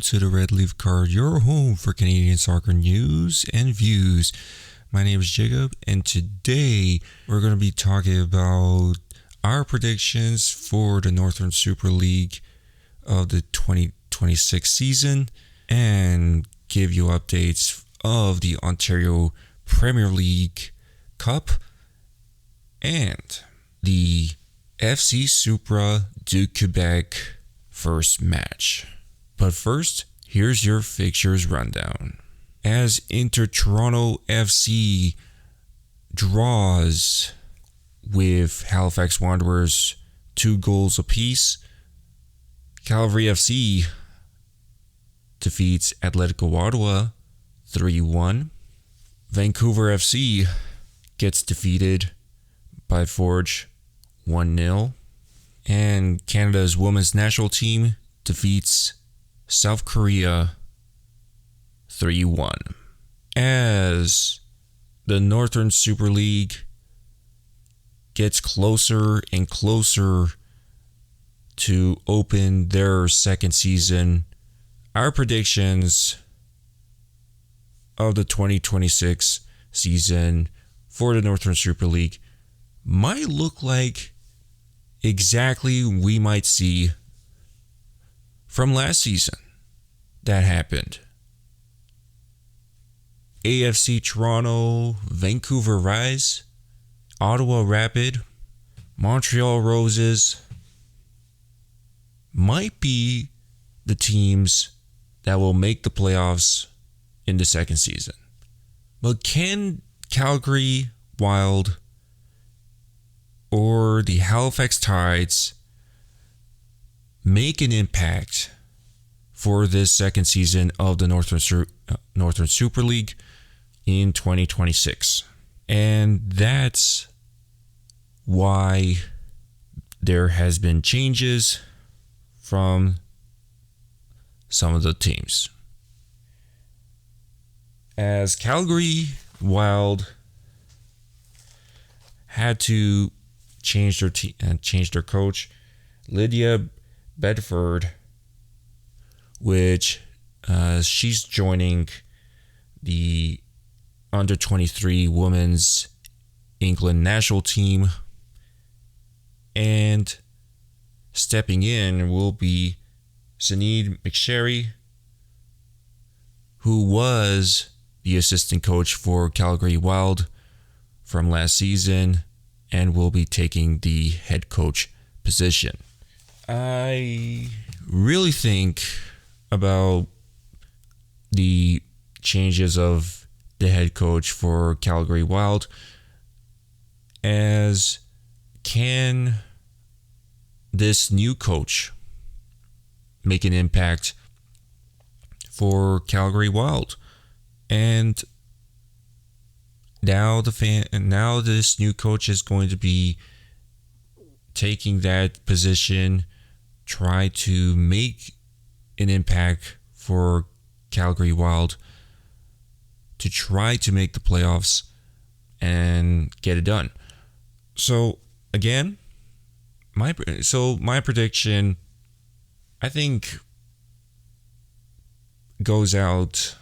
to the Red Leaf Card, your home for Canadian soccer news and views. My name is Jacob, and today we're going to be talking about our predictions for the Northern Super League of the 2026 season and give you updates of the Ontario Premier League Cup and the FC Supra Du Quebec first match. But first, here's your fixtures rundown. As Inter Toronto FC draws with Halifax Wanderers 2 goals apiece, Calgary FC defeats Atletico Ottawa 3-1. Vancouver FC gets defeated by Forge 1-0. And Canada's women's national team defeats South Korea 3-1. As the Northern Super League gets closer and closer to open their second season, our predictions of the 2026 season for the Northern Super League might look like exactly we might see from last season that happened. AFC Toronto, Vancouver Rise, Ottawa Rapid, Montreal Roses might be the teams that will make the playoffs in the second season. But can Calgary Wild or the Halifax Tides make an impact for this second season of the Northern Super League in 2026? And that's why there has been changes from some of the teams. As Calgary Wild had to change their coach, Lydia Bedford, which she's joining the under 23 women's England national team, and stepping in will be Sinead McSherry, who was the assistant coach for Calgary Wild from last season and will be taking the head coach position. I really think about the changes of the head coach for Calgary Wild as, can this new coach make an impact for Calgary Wild? And now this new coach is going to be taking that position, try to make an impact for Calgary Wild to try to make the playoffs and get it done. So again, my prediction, I think, goes out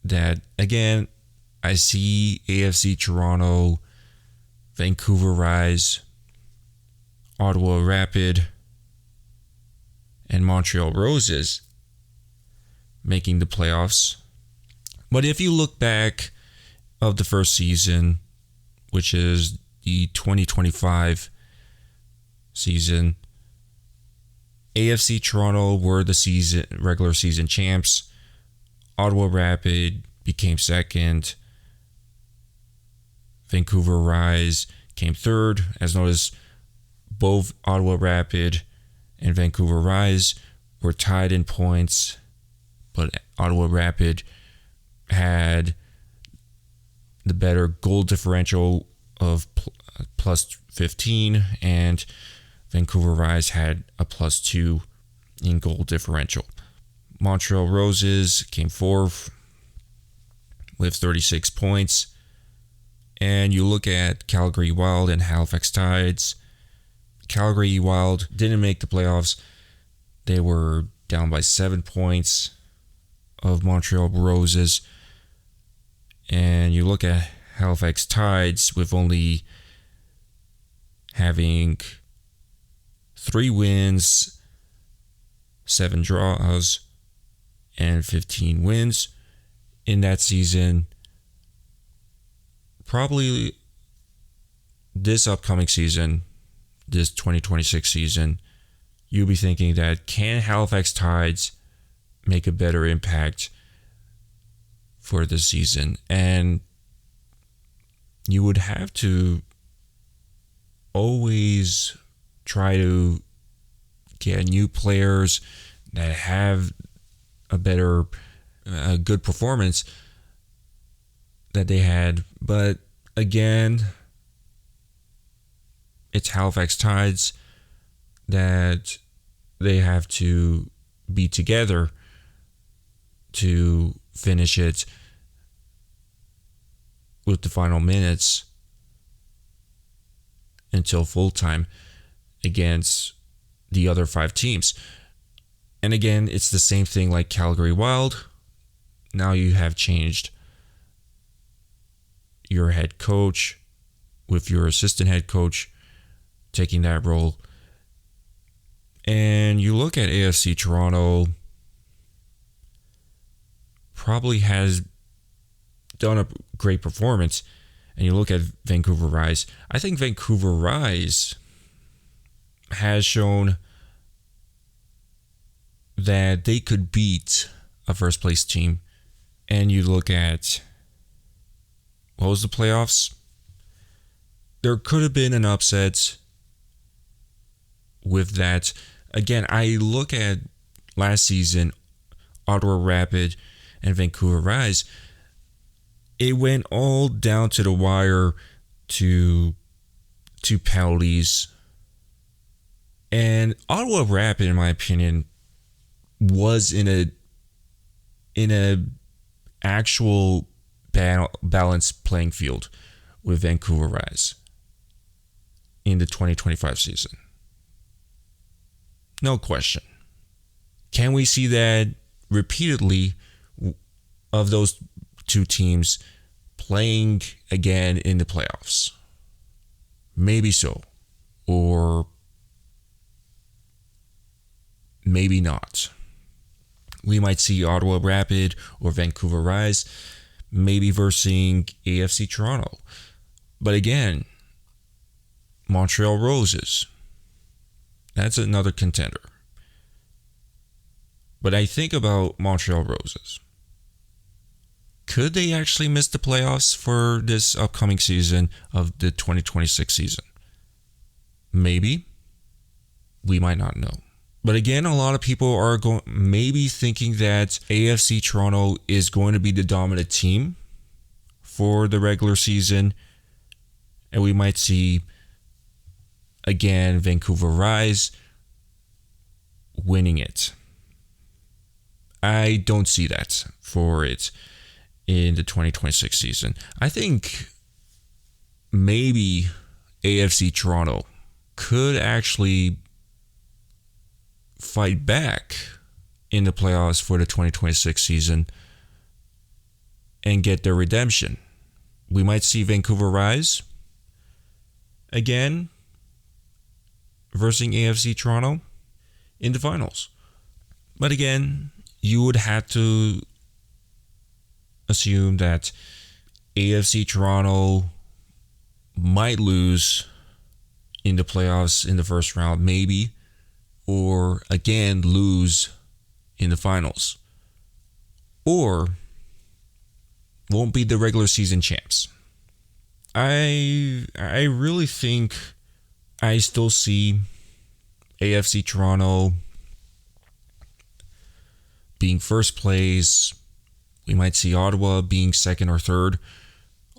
that, again, I see AFC Toronto, Vancouver Rise, Ottawa Rapid, and Montreal Roses making the playoffs. But if you look back of the first season, which is the 2025 season, AFC Toronto were the regular season champs. Ottawa Rapid became second. Vancouver Rise came third. As noticed, both Ottawa Rapid and Vancouver Rise were tied in points, but Ottawa Rapid had the better goal differential of plus 15, and Vancouver Rise had a plus 2 in goal differential. Montreal Roses came fourth with 36 points. And you look at Calgary Wild and Halifax Tides. Calgary Wild didn't make the playoffs. They were down by 7 points of Montreal Roses, and you look at Halifax Tides with only having 3 wins, 7 draws, and 15 wins in that season. Probably this upcoming season, this 2026 season, you'll be thinking that can Halifax Tides make a better impact for this season? And you would have to always try to get new players that have a good performance that they had. But again, it's Halifax Tides that they have to be together to finish it with the final minutes until full time against the other 5 teams. And again, it's the same thing like Calgary Wild. Now you have changed your head coach with your assistant head coach taking that role. And you look at AFC Toronto, probably has done a great performance. And you look at Vancouver Rise. I think Vancouver Rise has shown that they could beat a first place team. And you look at, what was the playoffs? There could have been an upset with that. Again, I look at last season, Ottawa Rapid and Vancouver Rise. It went all down to the wire to penalties. And Ottawa Rapid, in my opinion, was in a actual balanced playing field with Vancouver Rise in the 2025 season. No question. Can we see that repeatedly of those 2 teams playing again in the playoffs? Maybe so. Or maybe not. We might see Ottawa Rapid or Vancouver Rise maybe versus AFC Toronto. But again, Montreal Roses, that's another contender. But I think about Montreal Roses. Could they actually miss the playoffs for this upcoming season of the 2026 season? Maybe. We might not know. But again, a lot of people are maybe thinking that AFC Toronto is going to be the dominant team for the regular season. And we might see, again, Vancouver Rise winning it. I don't see that for it in the 2026 season. I think maybe AFC Toronto could actually fight back in the playoffs for the 2026 season and get their redemption. We might see Vancouver Rise again versus AFC Toronto in the finals. But again, you would have to assume that AFC Toronto might lose in the playoffs in the first round, maybe, or again lose in the finals, or won't be the regular season champs. I really think I still see AFC Toronto being first place. We might see Ottawa being second or third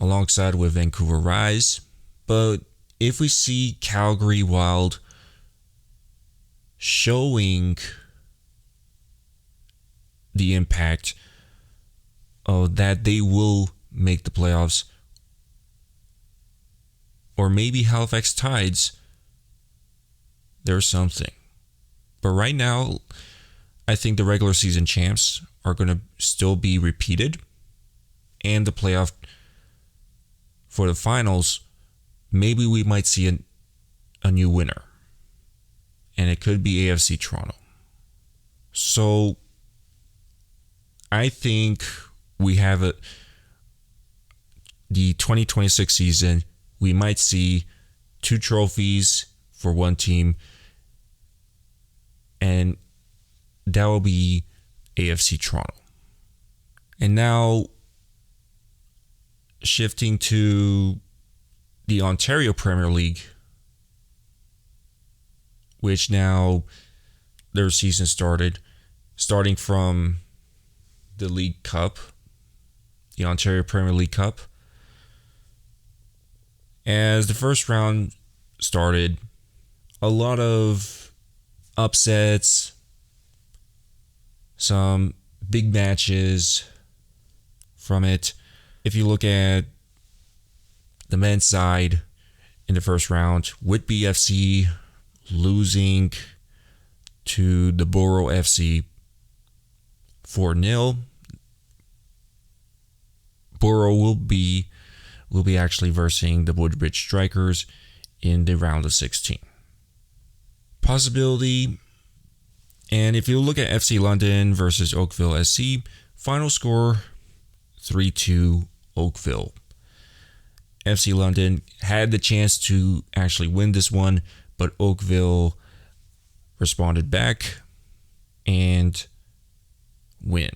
alongside with Vancouver Rise. But if we see Calgary Wild showing the impact of that they will make the playoffs, or maybe Halifax Tides, there's something. But right now, I think the regular season champs are going to still be repeated, and the playoff for the finals, maybe we might see a new winner, and it could be AFC Toronto. So I think we have the 2026 season, we might see 2 trophies for one team, and that will be AFC Toronto. And now, shifting to the Ontario Premier League, which now their season starting from the League Cup, the Ontario Premier League Cup. As the first round started, a lot of upsets, some big matches from it. If you look at the men's side in the first round, Whitby FC losing to the Borough FC 4-0. Borough will be actually versing the Woodbridge Strikers in the round of 16. Possibility, and if you look at FC London versus Oakville SC, final score 3-2 Oakville. FC London had the chance to actually win this one, but Oakville responded back and win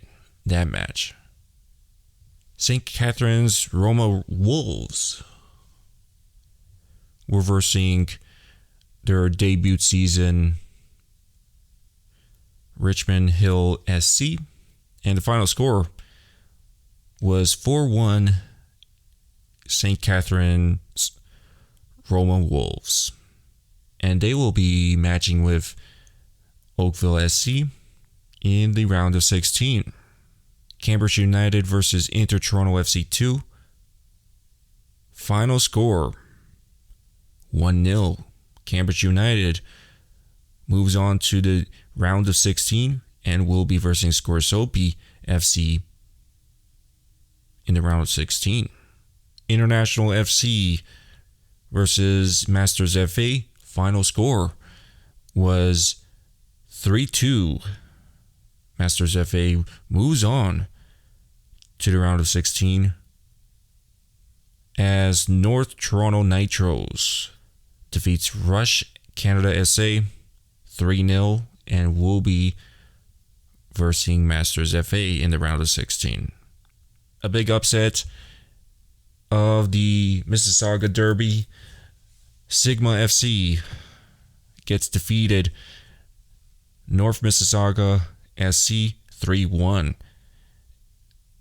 that match. St. Catharines Roma Wolves were versing their debut season Richmond Hill SC, and the final score was 4-1 St. Catharines Roma Wolves. And they will be matching with Oakville SC in the round of 16. Cambridge United versus Inter Toronto FC 2. Final score 1-0. Cambridge United moves on to the round of 16 and will be versing Scorsopi FC in the round of 16. International FC versus Masters FA. Final score was 3-2. Masters FA moves on to the round of 16 as North Toronto Nitros defeats Rush Canada SA 3-0 and will be versing Masters FA in the round of 16. A big upset of the Mississauga Derby, Sigma FC gets defeated North Mississauga SC 3-1.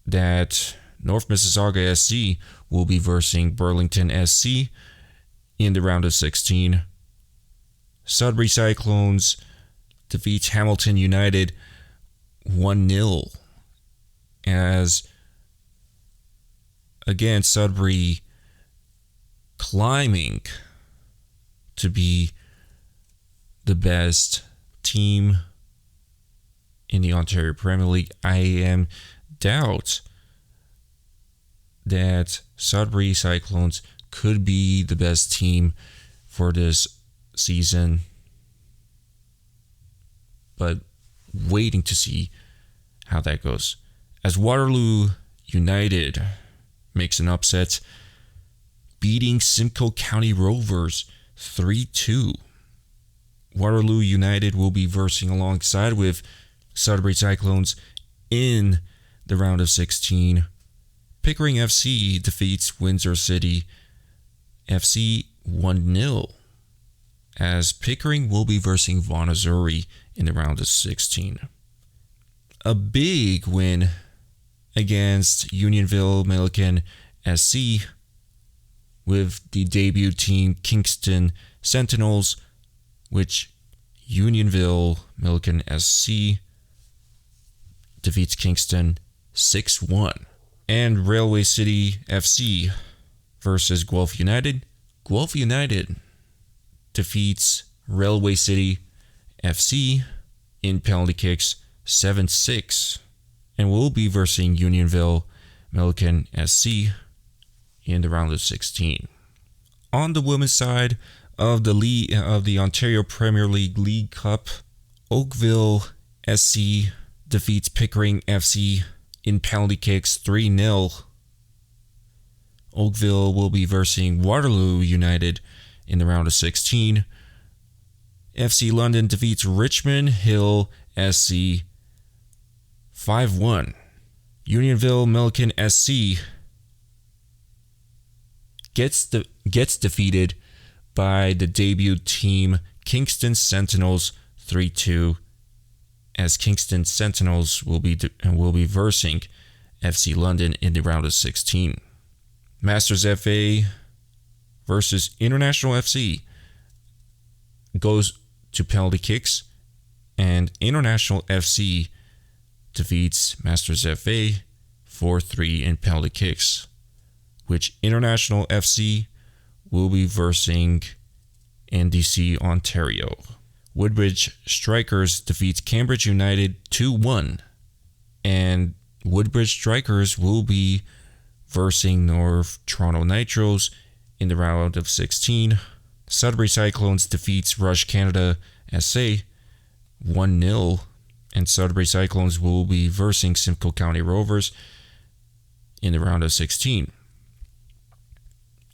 That North Mississauga SC will be versing Burlington SC in the round of 16. Sudbury Cyclones defeats Hamilton United 1-0 as again Sudbury climbing to be the best team in the Ontario Premier League. I doubt that Sudbury Cyclones could be the best team for this season, but waiting to see how that goes. As Waterloo United makes an upset, beating Simcoe County Rovers 3-2. Waterloo United will be versing alongside with Sudbury Cyclones in the round of 16. Pickering FC defeats Windsor City FC 1-0 as Pickering will be versing Vaughan Azzurri in the round of 16. A big win against Unionville Milliken SC with the debut team Kingston Sentinels, which Unionville Milliken SC defeats Kingston 6-1. And Railway City FC versus Guelph United. Guelph United defeats Railway City FC in penalty kicks 7-6. and will be versing Unionville Milliken SC in the round of 16. On the women's side of the Ontario Premier League Cup, Oakville SC defeats Pickering FC in penalty kicks 3-0. Oakville will be versing Waterloo United in the round of 16. FC London defeats Richmond Hill SC 5-1. Unionville Milliken SC gets defeated by the debut team Kingston Sentinels 3-2, as Kingston Sentinels will be versing FC London in the round of 16. Masters FA versus International FC goes to penalty kicks, and International FC defeats Masters FA 4-3 in penalty kicks, which International FC will be versing NDC Ontario. Woodbridge Strikers defeats Cambridge United 2-1, and Woodbridge Strikers will be versing North Toronto Nitros in the round of 16. Sudbury Cyclones defeats Rush Canada SA 1-0, and Sudbury Cyclones will be versing Simcoe County Rovers in the round of 16.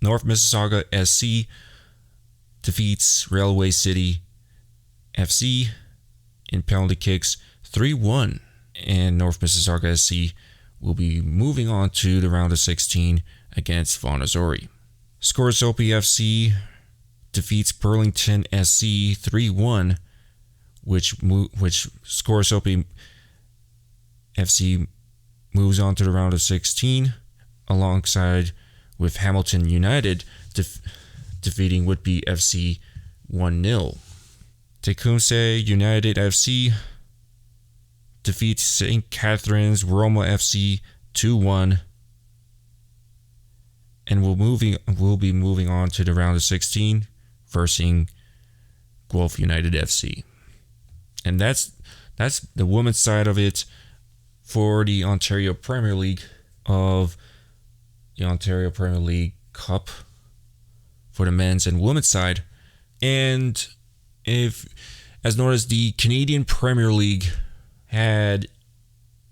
North Mississauga SC defeats Railway City FC in penalty kicks 3-1, and North Mississauga SC will be moving on to the round of 16 against Vaughan Azzurri. Scorsopi FC defeats Burlington SC 3-1, which Scorsopi FC moves on to the round of 16 alongside with Hamilton United defeating Whitby FC 1-0. Tecumseh United FC defeats St. Catharines Roma FC 2-1, and will be moving on to the round of 16 versing Guelph United FC. And that's the women's side of it for the Ontario Premier League of the Ontario Premier League Cup for the men's and women's side. And if, as noticed, the Canadian Premier League had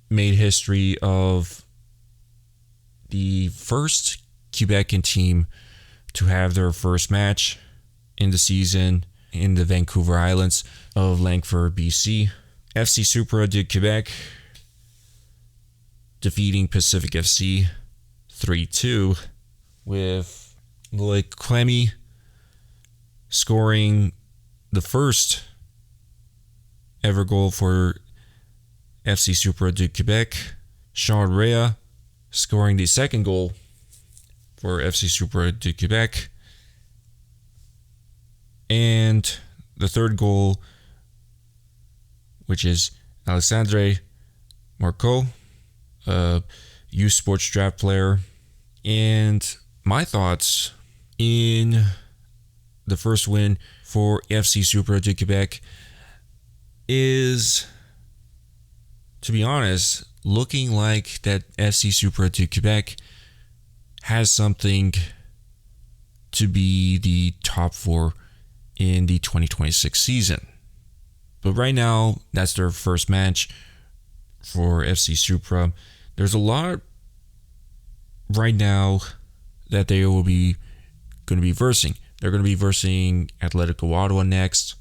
made history of the first Quebecan team to have their first match in the season in the Vancouver Islands of Langford, BC. FC Supra Du Quebec defeating Pacific FC 3-2, with Loic Clemy scoring the first ever goal for FC Supra Du Quebec. Sean Rea scoring the second goal for FC Supra Du Quebec. And the third goal, which is Alexandre Marco, a youth sports draft player. And my thoughts in the first win for FC Supra Du Quebec is, to be honest, looking like that FC Supra Du Quebec has something to be the top four in the 2026 season. But right now, that's their first match for FC Supra. There's a lot right now that they will be going to be versing. They're going to be versing Atletico Ottawa next.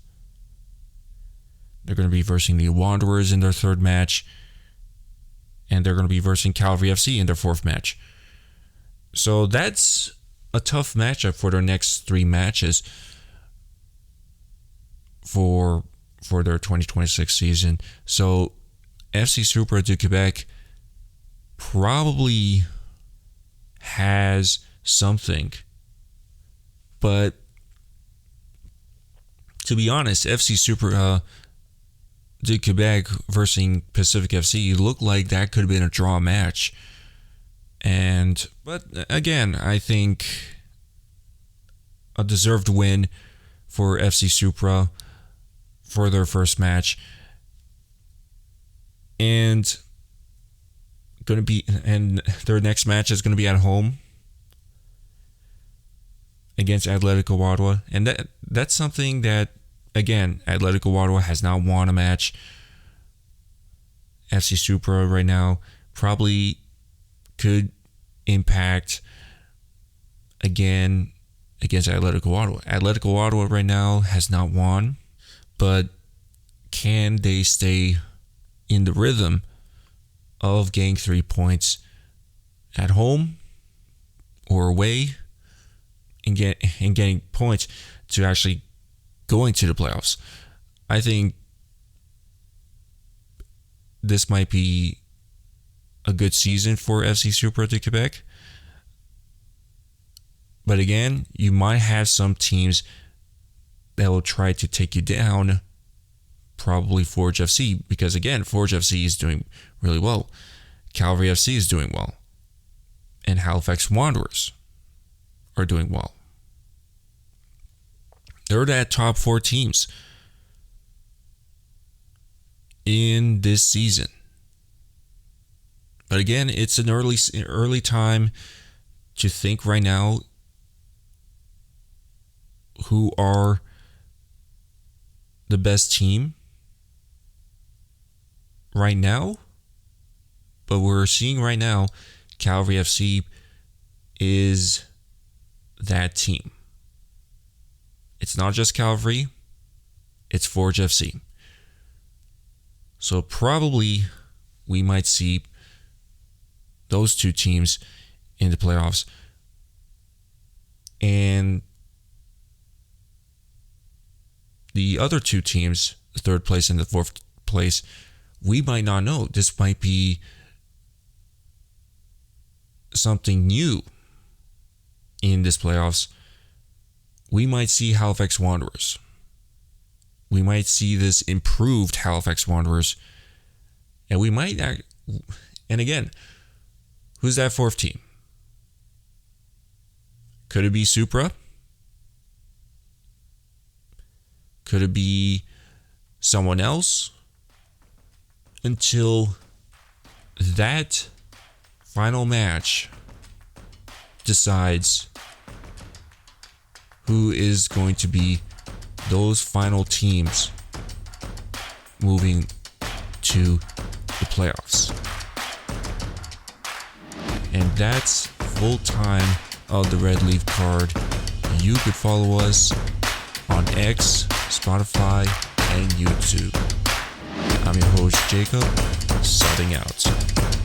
They're going to be versing the Wanderers in their third match. And they're going to be versing Calgary FC in their fourth match. So that's a tough matchup for their next three matches for their 2026 season. So FC Supra Du Quebec probably has something. But to be honest, FC Supra Du Quebec versus Pacific FC looked like that could have been a draw match. But again, I think a deserved win for FC Supra for their first match. And going to be, and their next match is going to be at home against Atletico Ottawa. And that's something that, again, Atletico Ottawa has not won a match. FC Supra right now probably could impact again against Atletico Ottawa. Atletico Ottawa right now has not won, but can they stay in the rhythm of getting 3 points at home or away and getting points to actually going to the playoffs? I think this might be a good season for FC Supra Du Quebec. But again, you might have some teams that will try to take you down, probably Forge FC, because again, Forge FC is doing really well. Calgary FC is doing well. And Halifax Wanderers are doing well. They're that top 4 teams in this season. But again, it's an early time to think right now who are the best team right now. But we're seeing right now Calgary FC is that team. It's not just Calgary, it's Forge FC. So probably we might see those 2 teams in the playoffs. And the other 2 teams, the 3rd place and the 4th place, we might not know. This might be something new in this playoffs. We might see Halifax Wanderers. We might see this improved Halifax Wanderers. And we might, and again, who's that 4th team? Could it be Supra? Could it be someone else? Until that final match decides who is going to be those final teams moving to the playoffs. And that's full time of the Red Leaf Card. You could follow us on X, Spotify, and YouTube. I'm your host, Jacob, subbing out.